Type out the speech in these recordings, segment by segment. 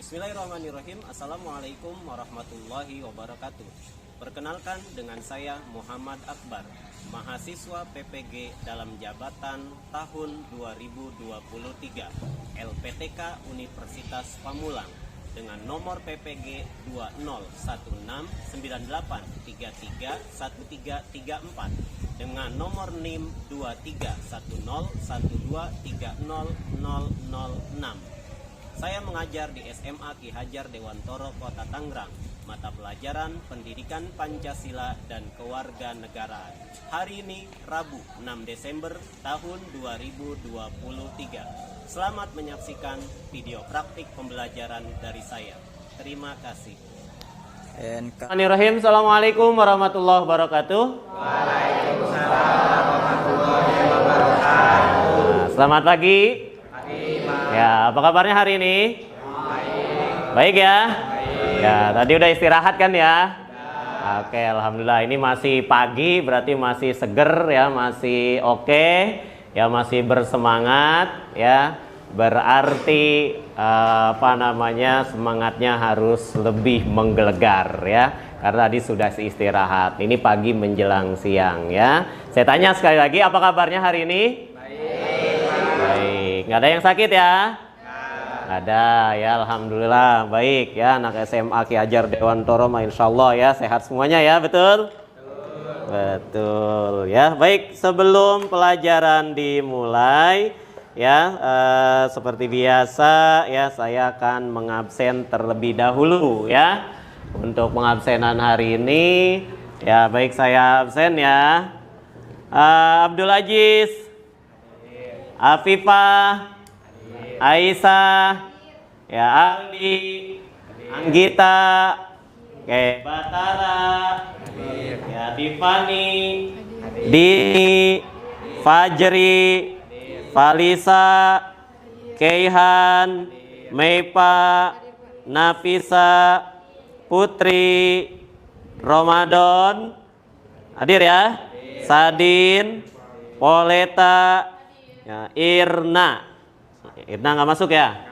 Bismillahirrahmanirrahim. Assalamualaikum warahmatullahi wabarakatuh. Perkenalkan, dengan saya Muhammad Akbar, mahasiswa PPG dalam jabatan tahun 2023 LPTK Universitas Pamulang dengan nomor PPG 201698331334 dengan nomor NIM 231012300006. Saya mengajar di SMA Ki Hajar Dewantoro Kota Tangerang, mata pelajaran Pendidikan Pancasila dan Kewarganegaraan. Hari ini Rabu 6 Desember tahun 2023. Selamat menyaksikan video praktik pembelajaran dari saya. Terima kasih. Assalamualaikum warahmatullahi wabarakatuh. Waalaikumsalam warahmatullahi wabarakatuh. Selamat pagi. Ya, apa kabarnya hari ini? Baik ya? Ya, tadi udah istirahat kan ya? Oke, alhamdulillah. Ini masih pagi, berarti masih seger ya, masih oke, ya masih bersemangat ya. Berarti semangatnya harus lebih menggelegar ya. Karena tadi sudah istirahat. Ini pagi menjelang siang ya. Saya tanya sekali lagi, apa kabarnya hari ini? Baik, nggak ada yang sakit ya? Nggak ada ya, alhamdulillah. Baik ya, anak SMA Ki Hajar Dewantoro, insya Allah ya, sehat semuanya ya, betul? Betul ya. Baik, sebelum pelajaran dimulai ya, seperti biasa ya, saya akan mengabsen terlebih dahulu ya. Untuk pengabsenan hari ini ya, baik, saya absen ya. Abdul Aziz, Afifah, Aisyah, ya, Aldi, Anggita, Batara, ya, Divani, Dini, Fajri, Falisa, Keihan, Meipa, Nafisa, Putri, Ramadan, hadir ya, Sadin, Poleta, ya, Irna nggak masuk ya?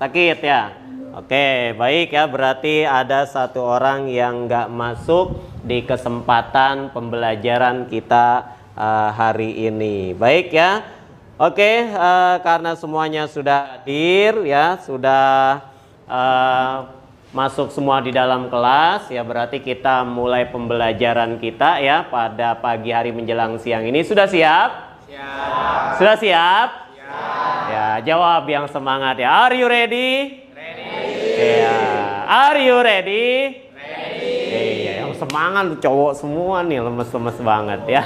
Sakit ya? Oke, baik ya, berarti ada satu orang yang nggak masuk di kesempatan pembelajaran kita hari ini. Baik ya. Oke, karena semuanya sudah hadir ya, sudah masuk semua di dalam kelas ya, berarti kita mulai pembelajaran kita ya pada pagi hari menjelang siang ini. Sudah siap? Siap. Sudah siap? Ya, jawab yang semangat ya. Are you ready? Ready. Ya. Are you ready? Ready. Ya, yang semangat cowok semua nih, lemes-lemes banget ya.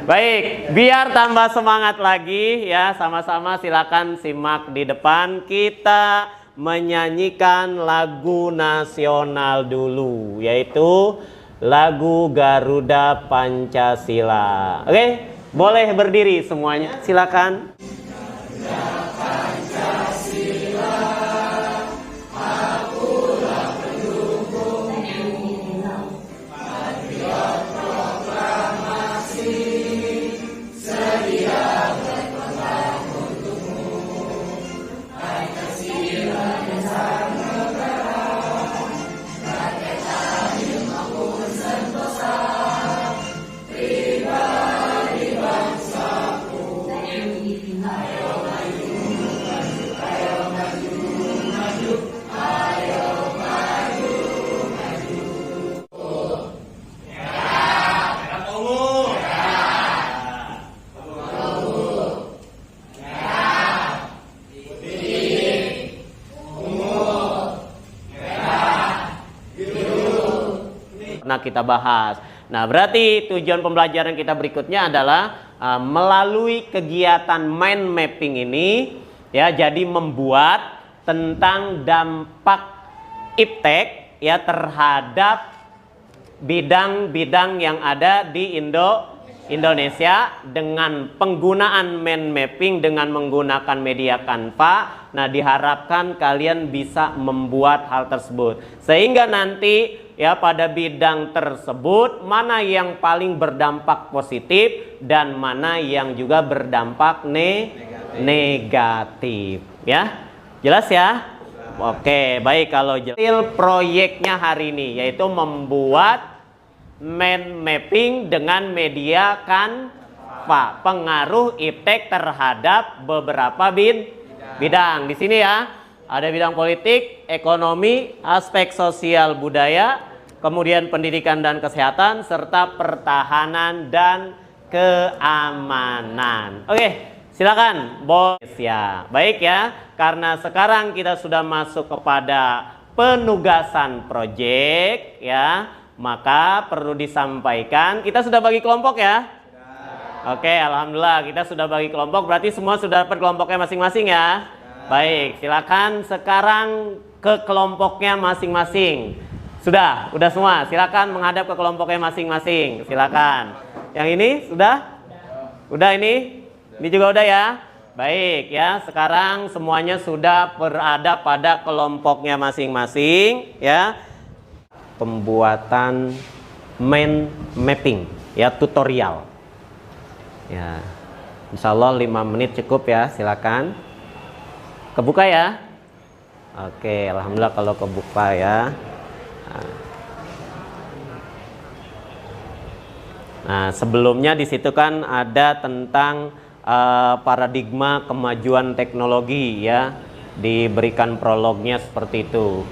Baik, biar tambah semangat lagi ya, sama-sama silakan simak di depan. Kita menyanyikan lagu nasional dulu, yaitu lagu Garuda Pancasila. Oke, boleh berdiri semuanya, silakan. Kita bahas. Nah, berarti tujuan pembelajaran kita berikutnya adalah melalui kegiatan mind mapping ini ya, jadi membuat tentang dampak iptek ya terhadap bidang-bidang yang ada di Indonesia dengan penggunaan mind mapping dengan menggunakan media Canva. Nah, diharapkan kalian bisa membuat hal tersebut sehingga nanti ya pada bidang tersebut mana yang paling berdampak positif dan mana yang juga berdampak negatif ya. Jelas ya? Oke, baik kalau jelas. Proyeknya hari ini yaitu membuat mind mapping dengan media Canva. Pengaruh iptek terhadap beberapa bidang. Di sini ya, ada bidang politik, ekonomi, aspek sosial budaya, kemudian pendidikan dan kesehatan, serta pertahanan dan keamanan. Oke. Silakan, bos ya. Baik ya, karena sekarang kita sudah masuk kepada penugasan proyek ya, maka perlu disampaikan. Kita sudah bagi kelompok ya? Oke, alhamdulillah kita sudah bagi kelompok. Berarti semua sudah dapat kelompoknya masing-masing ya? Baik, silakan sekarang ke kelompoknya masing-masing. Sudah semua. Silakan menghadap ke kelompoknya masing-masing. Silakan. Yang ini sudah? Udah ini? Ini juga udah ya? Baik ya, sekarang semuanya sudah berada pada kelompoknya masing-masing ya. Pembuatan mind mapping ya, tutorial. Ya. Insyaallah 5 menit cukup ya, silakan. Kebuka ya? Oke, alhamdulillah kalau kebuka ya. Nah, sebelumnya di situ kan ada tentang paradigma kemajuan teknologi ya, diberikan prolognya seperti itu.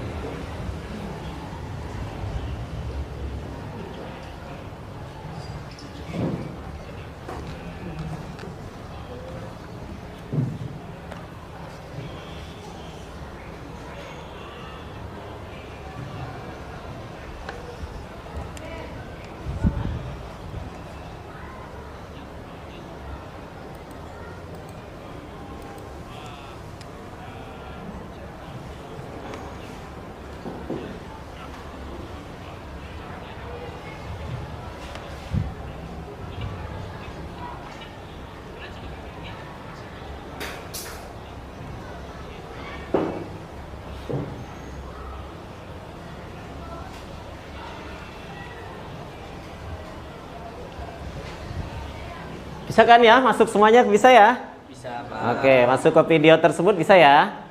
Bisa kan ya? Masuk semuanya bisa ya? Bisa, Pak. Oke, masuk ke video tersebut bisa ya?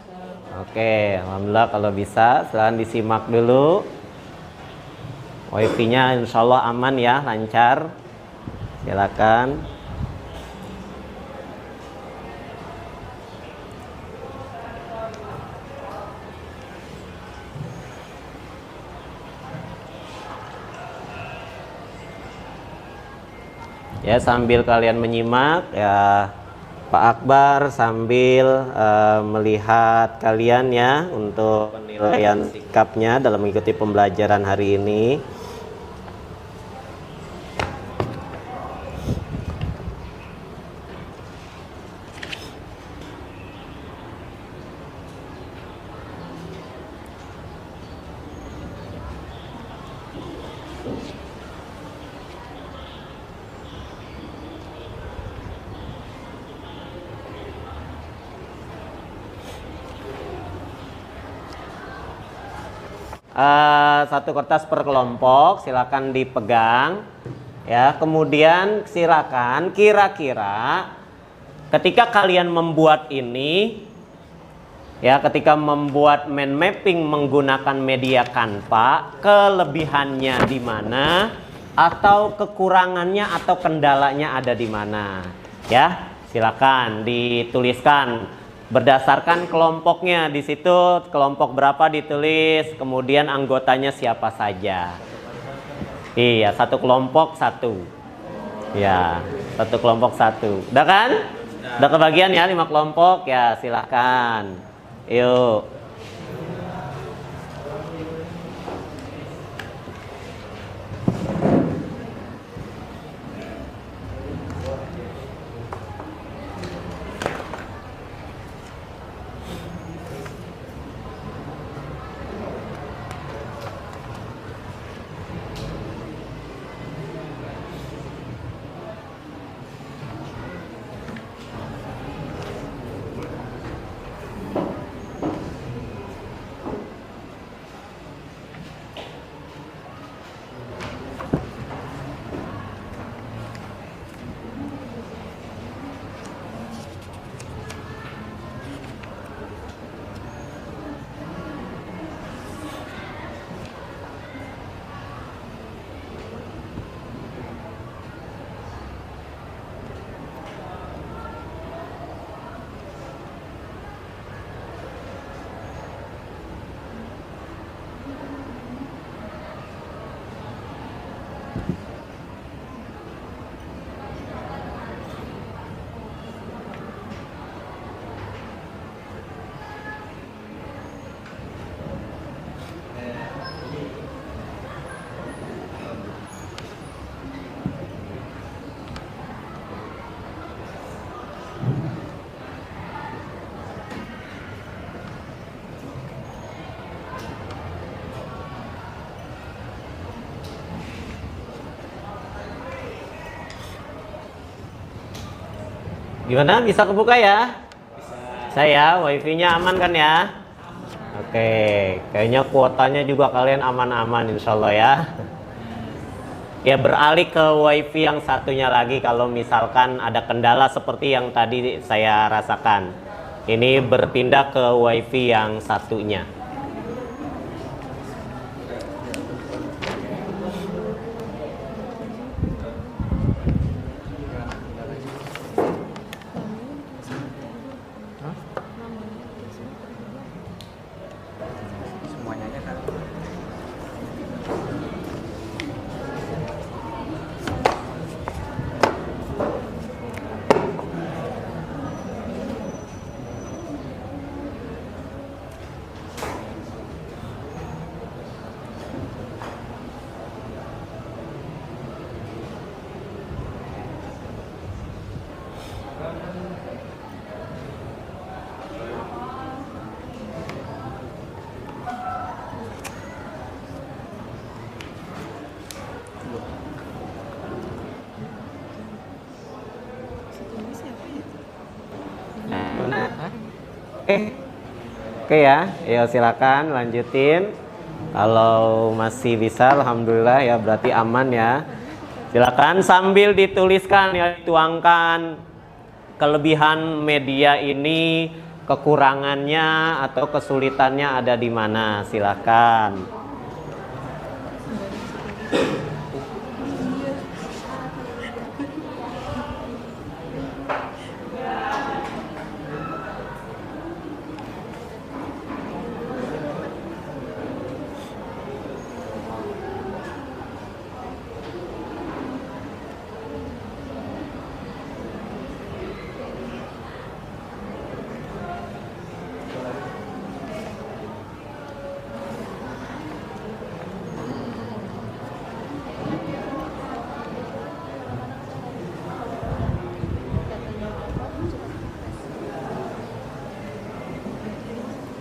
Oke, alhamdulillah kalau bisa. Silahkan disimak dulu. Wifi-nya insya Allah aman ya, lancar. Silakan. Ya, sambil kalian menyimak ya, Pak Akbar sambil melihat kalian ya untuk penilaian sikapnya dalam mengikuti pembelajaran hari ini. Satu kertas per kelompok, silakan dipegang ya. Kemudian silakan kira-kira ketika kalian membuat ini ya, ketika membuat mind mapping menggunakan media Canva, kelebihannya di mana atau kekurangannya atau kendalanya ada di mana ya. Silakan dituliskan berdasarkan kelompoknya. Di situ kelompok berapa ditulis, kemudian anggotanya siapa saja. Iya, satu kelompok satu. Ya, satu kelompok satu. Udah kan? Udah kebagian ya 5 kelompok ya, silahkan. Yuk. Gimana? Bisa kebuka ya? Saya wifi-nya aman kan ya? Oke, kayaknya kuotanya juga kalian aman-aman insya Allah ya. Ya, beralih ke wifi yang satunya lagi kalau misalkan ada kendala seperti yang tadi saya rasakan. Ini berpindah ke wifi yang satunya. Semuanya aja kan. Oke ya, ya silakan lanjutin. Kalau masih bisa, alhamdulillah ya, berarti aman ya. Silakan sambil dituliskan ya, dituangkan kelebihan media ini, kekurangannya atau kesulitannya ada di mana. Silakan.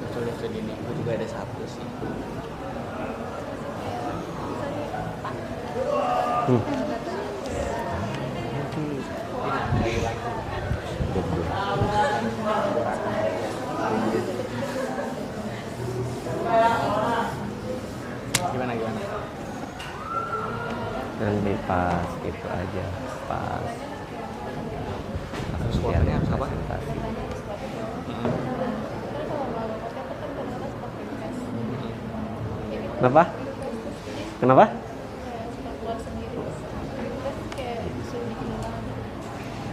Tulis di minggu juga ada satu sih. Gimana? Nanti pas gitu aja, pas. Terus kuotanya harus apa? Presentasi. Kenapa? Kenapa?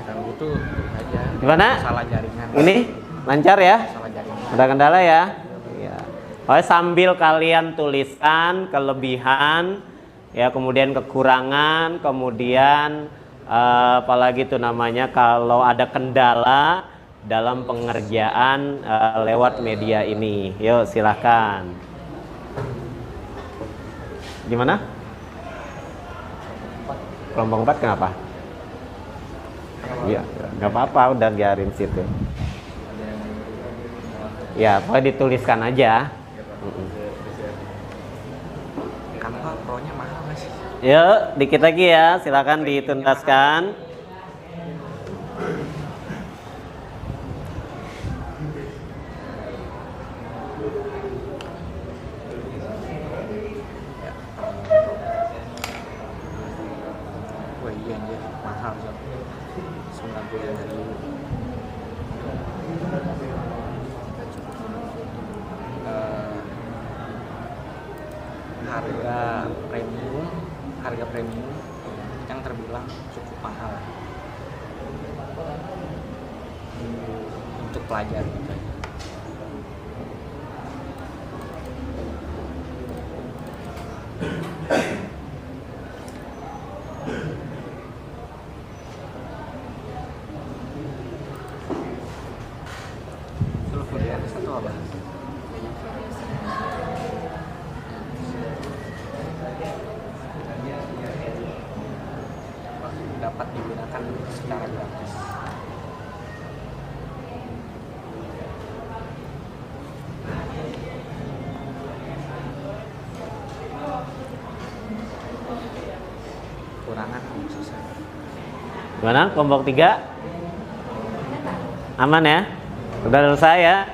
Kalau gitu aja. Gimana? Salah jaringan. Ini lancar ya? Salah jaringan. Ada kendala ya? Iya. Oh, sambil kalian tuliskan kelebihan, ya, kemudian kekurangan, kemudian apalagi itu namanya kalau ada kendala dalam pengerjaan lewat media ini. Yuk silahkan. Gimana? Kelompok 4 kenapa? Iya, nggak apa-apa, udah biarin situ. Ya, pokoknya dituliskan aja. Canva Pro-nya mahal nggak sih? Yuk, dikit lagi ya, silakan dituntaskan. Wah iya anjir, mahal sih. 95.000. Harga premium yang terbilang cukup mahal untuk pelajar gitu. Lu kuliah satu apa? Dapat digunakan secara gratis. Kurangan susah. Gimana? Kelompok 3? Aman ya? Udah selesai ya?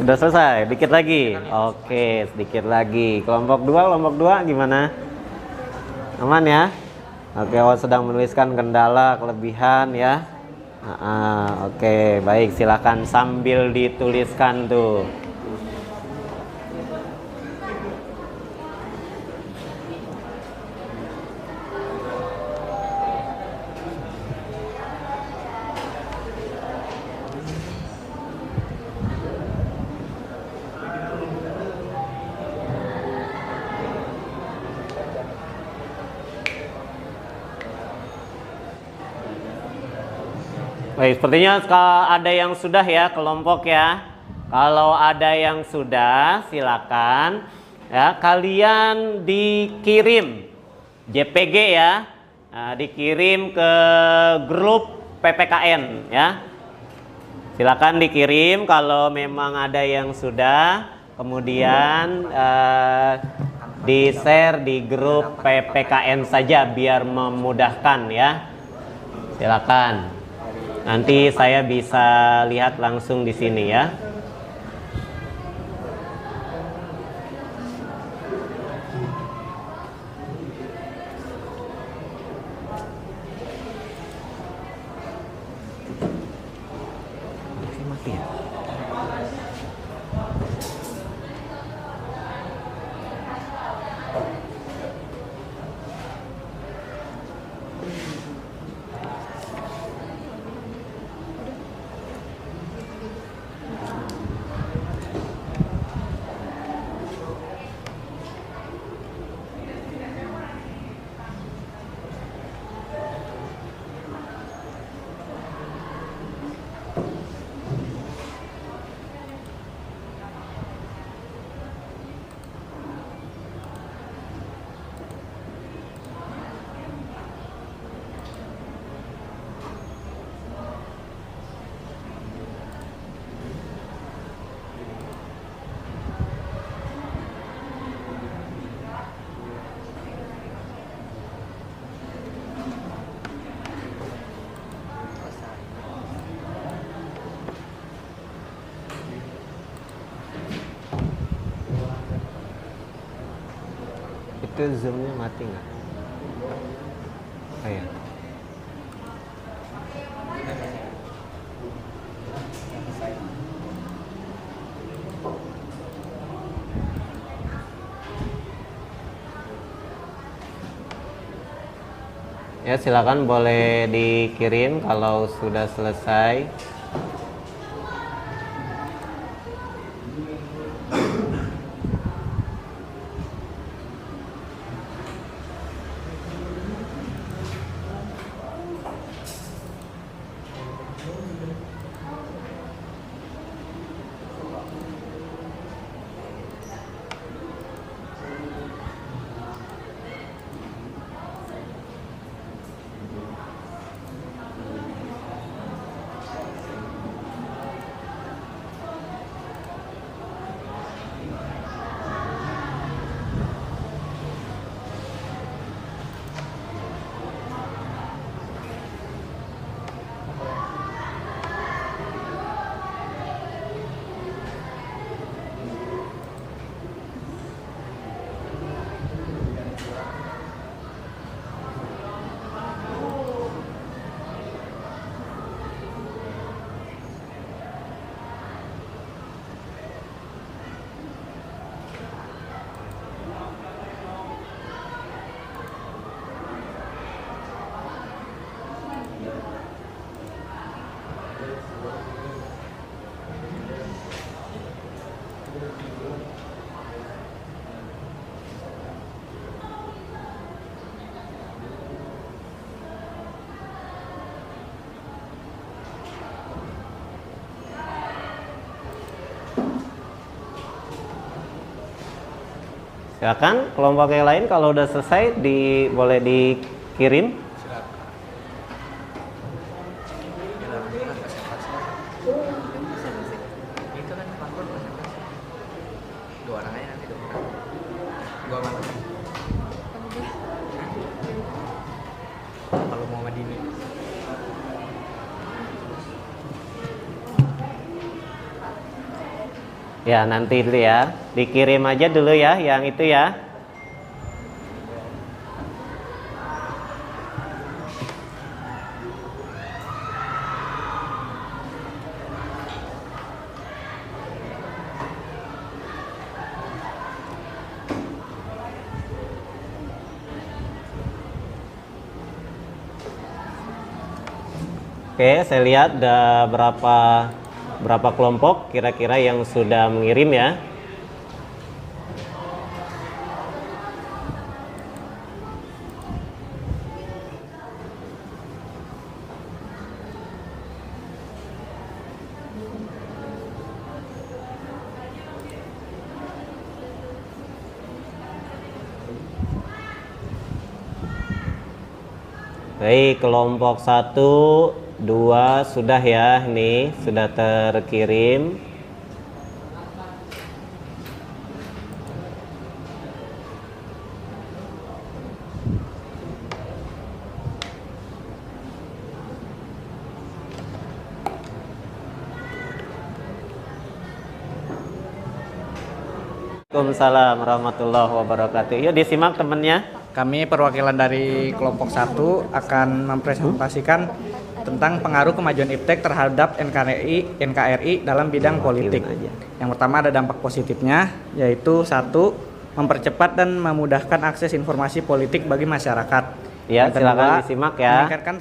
Udah selesai, dikit lagi. Oke, sedikit lagi. Kelompok 2 gimana? Aman ya? Oke, sedang menuliskan kendala, kelebihan ya. Oke, baik, silakan sambil dituliskan tuh. Baik, sepertinya ada yang sudah ya kelompok ya. Kalau ada yang sudah, silakan ya kalian dikirim JPG ya, dikirim ke grup PPKN ya. Silakan dikirim kalau memang ada yang sudah, kemudian di-share di grup PPKN saja biar memudahkan ya. Silakan. Nanti saya bisa lihat langsung di sini ya. Mati ya? Itu zoomnya mati nggak? Oh ya. Ya silakan boleh dikirim kalau sudah selesai. Silakan kelompok yang lain kalau udah selesai boleh dikirim. Itu kan paspor presentasi. 2 orang aja nanti 2 orang. 2 malam. Kalau mau Madini. Ya, nanti dulu ya. Dikirim aja dulu ya yang itu ya. Oke, saya lihat ada berapa kelompok kira-kira yang sudah mengirim ya. Baik, kelompok 1, 2 sudah ya, ini sudah terkirim. Waalaikumsalam warahmatullahi wabarakatuh. Yuk disimak temannya. Kami perwakilan dari kelompok 1 akan mempresentasikan tentang pengaruh kemajuan iptek terhadap NKRI dalam bidang politik. Yang pertama ada dampak positifnya, yaitu 1. Mempercepat dan memudahkan akses informasi politik bagi masyarakat. Ya, Yang silakan kedua, disimak ya. meningkatkan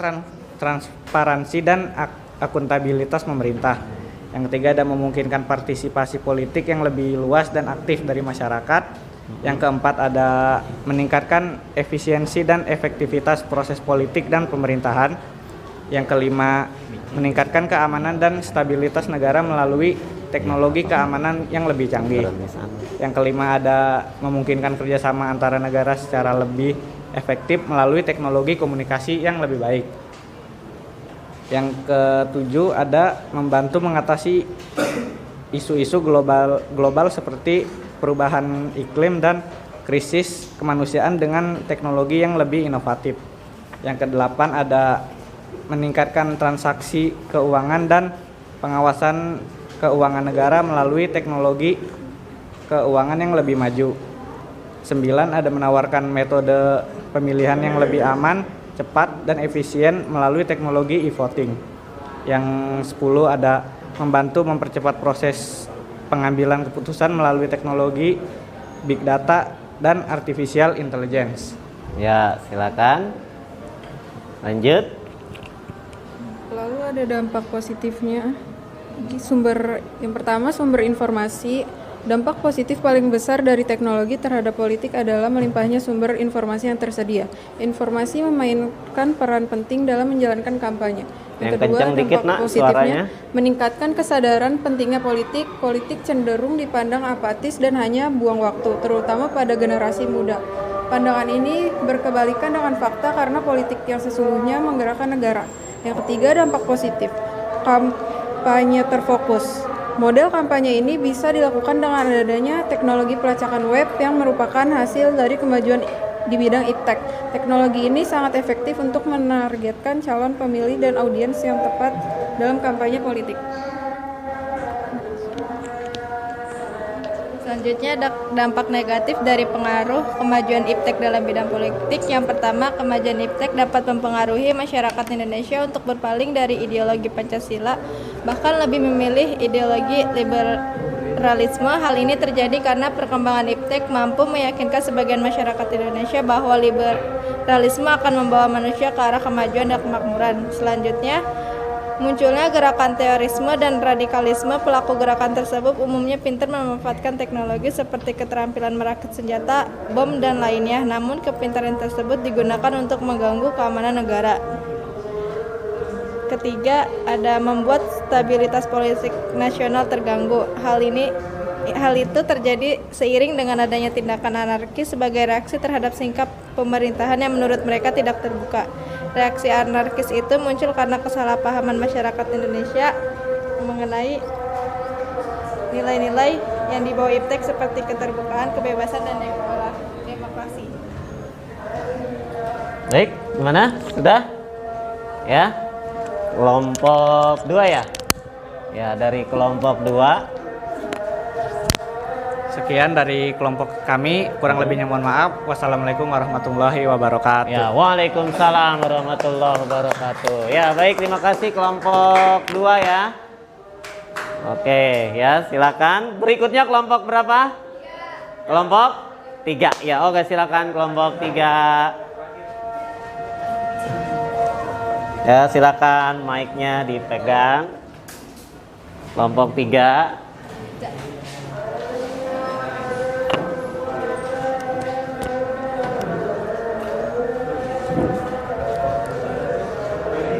transparansi dan akuntabilitas pemerintah. Yang ketiga ada memungkinkan partisipasi politik yang lebih luas dan aktif dari masyarakat. Yang keempat ada meningkatkan efisiensi dan efektivitas proses politik dan pemerintahan. Yang kelima, meningkatkan keamanan dan stabilitas negara melalui teknologi keamanan yang lebih canggih. Yang kelima ada memungkinkan kerjasama antara negara secara lebih efektif melalui teknologi komunikasi yang lebih baik. Yang ketujuh ada membantu mengatasi isu-isu global seperti perubahan iklim dan krisis kemanusiaan dengan teknologi yang lebih inovatif. Yang kedelapan ada meningkatkan transaksi keuangan dan pengawasan keuangan negara melalui teknologi keuangan yang lebih maju. 9 ada menawarkan metode pemilihan yang lebih aman, cepat dan efisien melalui teknologi e-voting. Yang 10 ada membantu mempercepat proses pengambilan keputusan melalui teknologi big data dan artificial intelligence. Ya, silakan. Lanjut. Lalu ada dampak positifnya. Yang pertama sumber informasi. Dampak positif paling besar dari teknologi terhadap politik adalah melimpahnya sumber informasi yang tersedia. Informasi memainkan peran penting dalam menjalankan kampanye. Yang kedua, dampak positifnya meningkatkan kesadaran pentingnya politik. Politik cenderung dipandang apatis dan hanya buang waktu, terutama pada generasi muda. Pandangan ini berkebalikan dengan fakta karena politik yang sesungguhnya menggerakkan negara. Yang ketiga, dampak positif. Kampanye terfokus. Model kampanye ini bisa dilakukan dengan adanya teknologi pelacakan web yang merupakan hasil dari kemajuan di bidang iptek. Teknologi ini sangat efektif untuk menargetkan calon pemilih dan audiens yang tepat dalam kampanye politik. Selanjutnya ada dampak negatif dari pengaruh kemajuan iptek dalam bidang politik. Yang pertama, kemajuan iptek dapat mempengaruhi masyarakat Indonesia untuk berpaling dari ideologi Pancasila, bahkan lebih memilih ideologi liberalisme. Hal ini terjadi karena perkembangan iptek mampu meyakinkan sebagian masyarakat Indonesia bahwa liberalisme akan membawa manusia ke arah kemajuan dan kemakmuran. Selanjutnya, munculnya gerakan terorisme dan radikalisme. Pelaku gerakan tersebut umumnya pintar memanfaatkan teknologi seperti keterampilan merakit senjata, bom, dan lainnya. Namun kepintaran tersebut digunakan untuk mengganggu keamanan negara. Ketiga, ada membuat stabilitas politik nasional terganggu. Hal itu terjadi seiring dengan adanya tindakan anarkis sebagai reaksi terhadap sikap pemerintahan yang menurut mereka tidak terbuka. Reaksi anarkis itu muncul karena kesalahpahaman masyarakat Indonesia mengenai nilai-nilai yang dibawa iptek seperti keterbukaan, kebebasan, dan demokrasi. Baik, gimana? Sudah? Ya? Kelompok 2 ya? Ya, dari kelompok 2 Sekian dari kelompok kami, kurang lebihnya mohon maaf. Wassalamualaikum warahmatullahi wabarakatuh. Ya, waalaikumsalam warahmatullahi wabarakatuh. Ya, baik, terima kasih kelompok 2 ya. Oke, ya, silakan. Berikutnya kelompok berapa? Kelompok 3. Ya, oke, silakan kelompok 3. Ya, silakan mic-nya dipegang. Kelompok 3.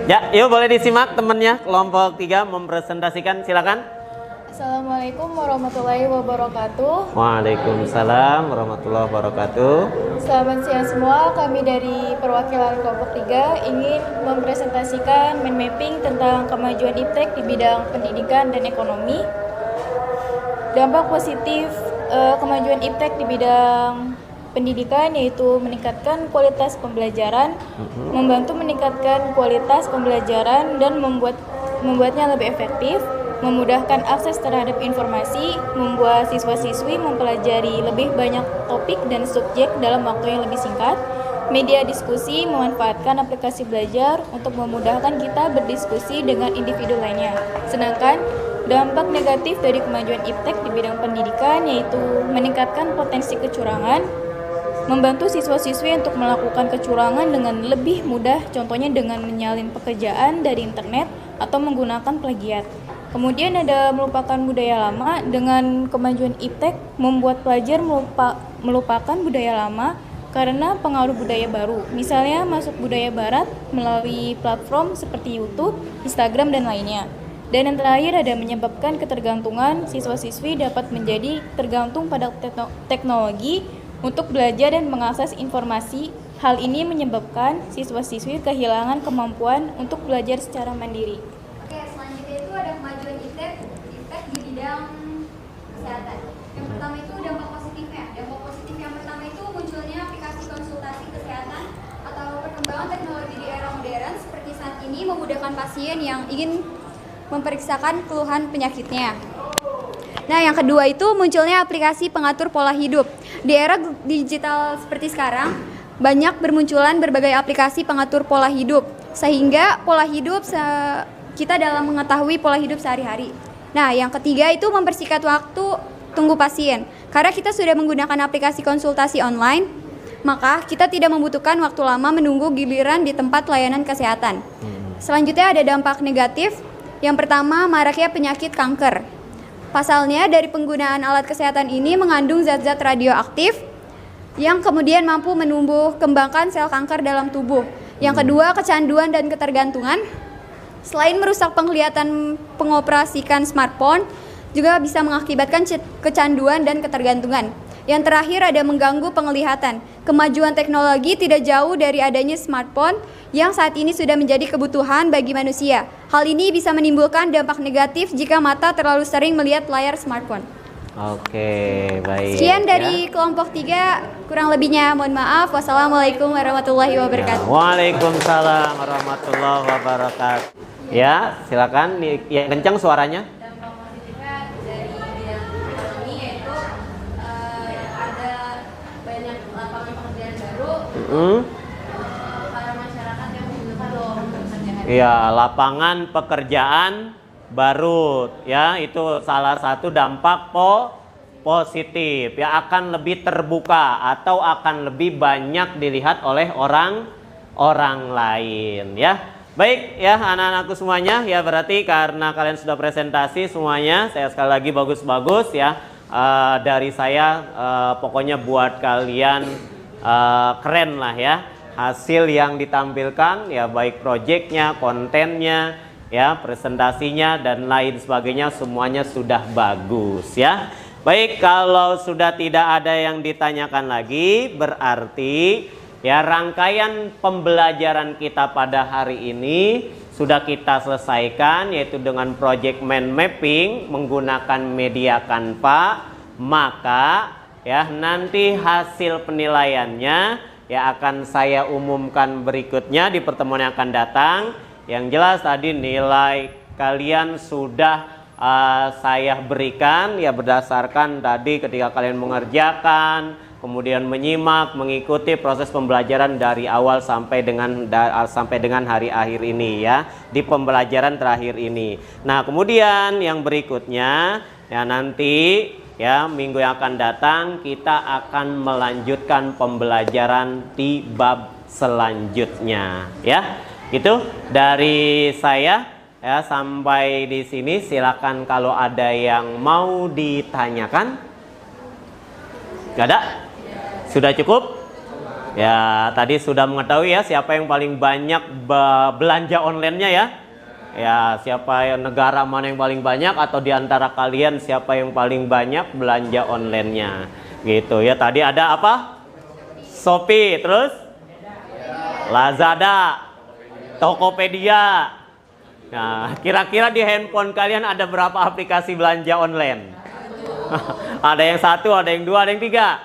Ya, yuk boleh disimak temannya. Kelompok 3 mempresentasikan, silakan. Assalamualaikum warahmatullahi wabarakatuh. Waalaikumsalam warahmatullahi wabarakatuh. Selamat siang semua, kami dari perwakilan kelompok 3 ingin mempresentasikan mind mapping tentang kemajuan iptek di bidang pendidikan dan ekonomi. Dampak positif kemajuan iptek di bidang pendidikan yaitu meningkatkan kualitas pembelajaran, membantu meningkatkan kualitas pembelajaran dan membuatnya lebih efektif, memudahkan akses terhadap informasi, membuat siswa-siswi mempelajari lebih banyak topik dan subjek dalam waktu yang lebih singkat. Media diskusi memanfaatkan aplikasi belajar untuk memudahkan kita berdiskusi dengan individu lainnya. Sedangkan dampak negatif dari kemajuan iptek di bidang pendidikan yaitu meningkatkan potensi kecurangan, membantu siswa-siswi untuk melakukan kecurangan dengan lebih mudah, contohnya dengan menyalin pekerjaan dari internet atau menggunakan plagiat. Kemudian ada melupakan budaya lama. Dengan kemajuan iptek membuat pelajar melupakan budaya lama karena pengaruh budaya baru. Misalnya masuk budaya barat melalui platform seperti YouTube, Instagram, dan lainnya. Dan yang terakhir ada menyebabkan ketergantungan. Siswa-siswi dapat menjadi tergantung pada teknologi untuk belajar dan mengakses informasi. Hal ini menyebabkan siswa-siswi kehilangan kemampuan untuk belajar secara mandiri. Oke, selanjutnya itu ada kemajuan iptek di bidang kesehatan. Yang pertama itu dampak positifnya. Dampak positif yang pertama itu munculnya aplikasi konsultasi kesehatan atau perkembangan teknologi di era modern seperti saat ini memudahkan pasien yang ingin memeriksakan keluhan penyakitnya. Nah, yang kedua itu munculnya aplikasi pengatur pola hidup. Di era digital seperti sekarang, banyak bermunculan berbagai aplikasi pengatur pola hidup, sehingga pola hidup kita dalam mengetahui pola hidup sehari-hari. Nah, yang ketiga itu mempersingkat waktu tunggu pasien. Karena kita sudah menggunakan aplikasi konsultasi online, maka kita tidak membutuhkan waktu lama menunggu giliran di tempat layanan kesehatan. Selanjutnya ada dampak negatif. Yang pertama, maraknya penyakit kanker. Pasalnya, dari penggunaan alat kesehatan ini mengandung zat-zat radioaktif yang kemudian mampu menumbuh kembangkan sel kanker dalam tubuh. Yang kedua, kecanduan dan ketergantungan. Selain merusak penglihatan pengoperasikan smartphone, juga bisa mengakibatkan kecanduan dan ketergantungan. Yang terakhir ada mengganggu penglihatan. Kemajuan teknologi tidak jauh dari adanya smartphone yang saat ini sudah menjadi kebutuhan bagi manusia. Hal ini bisa menimbulkan dampak negatif jika mata terlalu sering melihat layar smartphone. Oke, baik. Sekian dari kelompok 3, kurang lebihnya mohon maaf. Wassalamualaikum warahmatullahi wabarakatuh. Waalaikumsalam warahmatullahi wabarakatuh. Ya, silakan yang kencang suaranya. Dampak positifnya dari bidang ekonomi yaitu ada banyak lapangan pekerjaan baru para masyarakat yang membutuhkan lowongan pekerjaan. Iya, lapangan pekerjaan baru ya, itu salah satu dampak positif ya, akan lebih terbuka atau akan lebih banyak dilihat oleh orang lain ya. Baik ya anak-anakku semuanya ya, berarti karena kalian sudah presentasi semuanya, saya sekali lagi bagus-bagus ya. Dari saya pokoknya buat kalian keren lah ya hasil yang ditampilkan ya, baik proyeknya, kontennya ya, presentasinya dan lain sebagainya, semuanya sudah bagus ya. Baik, kalau sudah tidak ada yang ditanyakan lagi, berarti ya rangkaian pembelajaran kita pada hari ini sudah kita selesaikan, yaitu dengan project mind mapping menggunakan media Canva. Maka ya nanti hasil penilaiannya ya akan saya umumkan berikutnya di pertemuan yang akan datang. Yang jelas tadi nilai kalian sudah saya berikan ya berdasarkan tadi ketika kalian mengerjakan, kemudian menyimak, mengikuti proses pembelajaran dari awal sampai dengan hari akhir ini ya, di pembelajaran terakhir ini. Nah, kemudian yang berikutnya ya nanti ya minggu yang akan datang kita akan melanjutkan pembelajaran di bab selanjutnya ya. Itu dari saya ya, sampai di sini silakan kalau ada yang mau ditanyakan. Gak ada? Sudah cukup? Ya, tadi sudah mengetahui ya siapa yang paling banyak belanja online-nya ya. Ya, siapa yang negara mana yang paling banyak, atau di antara kalian siapa yang paling banyak belanja online-nya. Gitu ya. Tadi ada apa? Shopee, terus Lazada, Tokopedia. Nah, kira-kira di handphone kalian ada berapa aplikasi belanja online? Ada yang 1, ada yang 2, ada yang 3.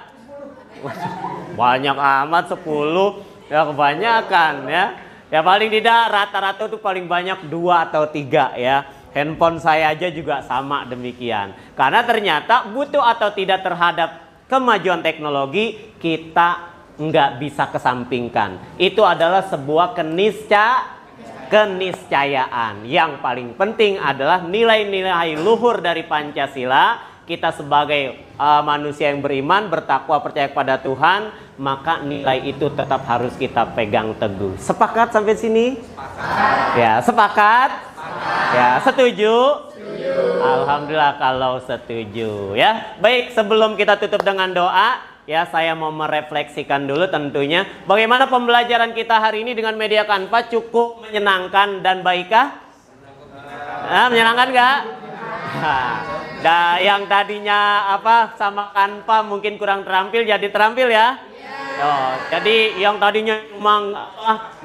Banyak amat, 10 ya, kebanyakan ya. Ya paling tidak rata-rata itu paling banyak 2 atau 3 ya. Handphone saya aja juga sama demikian. Karena ternyata butuh atau tidak terhadap kemajuan teknologi kita nggak bisa kesampingkan. Itu adalah sebuah keniscayaan. Yang paling penting adalah nilai-nilai luhur dari Pancasila. Kita sebagai manusia yang beriman, bertakwa, percaya kepada Tuhan, maka nilai itu tetap harus kita pegang teguh. Sepakat sampai sini? Sepakat. Ya, sepakat? Sepakat. Ya, setuju? Setuju. Alhamdulillah kalau setuju ya. Baik, sebelum kita tutup dengan doa, ya saya mau merefleksikan dulu tentunya. Bagaimana pembelajaran kita hari ini dengan media Canva, cukup menyenangkan dan baikkah? Menyenangkan nggak? Yang tadinya sama Canva mungkin kurang terampil jadi terampil ya. Jadi yang tadinya cuma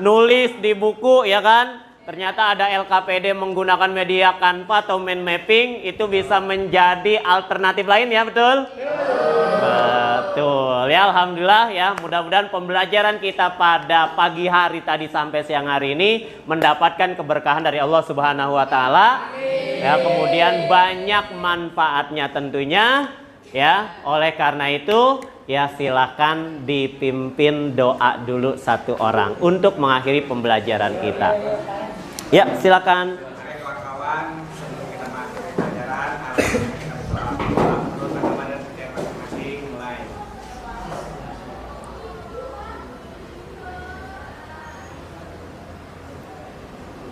nulis di buku ya kan, ternyata ada LKPD menggunakan media Canva atau mind mapping, itu bisa menjadi alternatif lain ya, betul? Betul ya, alhamdulillah ya. Mudah-mudahan pembelajaran kita pada pagi hari tadi sampai siang hari ini mendapatkan keberkahan dari Allah Subhanahu wa taala. Ya, kemudian banyak manfaatnya tentunya ya. Oleh karena itu ya silakan dipimpin doa dulu satu orang untuk mengakhiri pembelajaran kita. Ya, silakan. Kawan-kawan, sebelum kita masuk ke pelajaran, kita berdoa menurut agama dan setiap masing-masing mulai.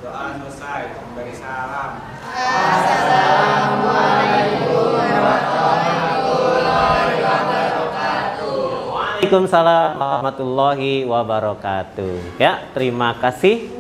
Doa selesai, memberi salam. Assalamualaikum warahmatullahi wabarakatuh. Waalaikumsalam warahmatullahi wabarakatuh. Ya, terima kasih.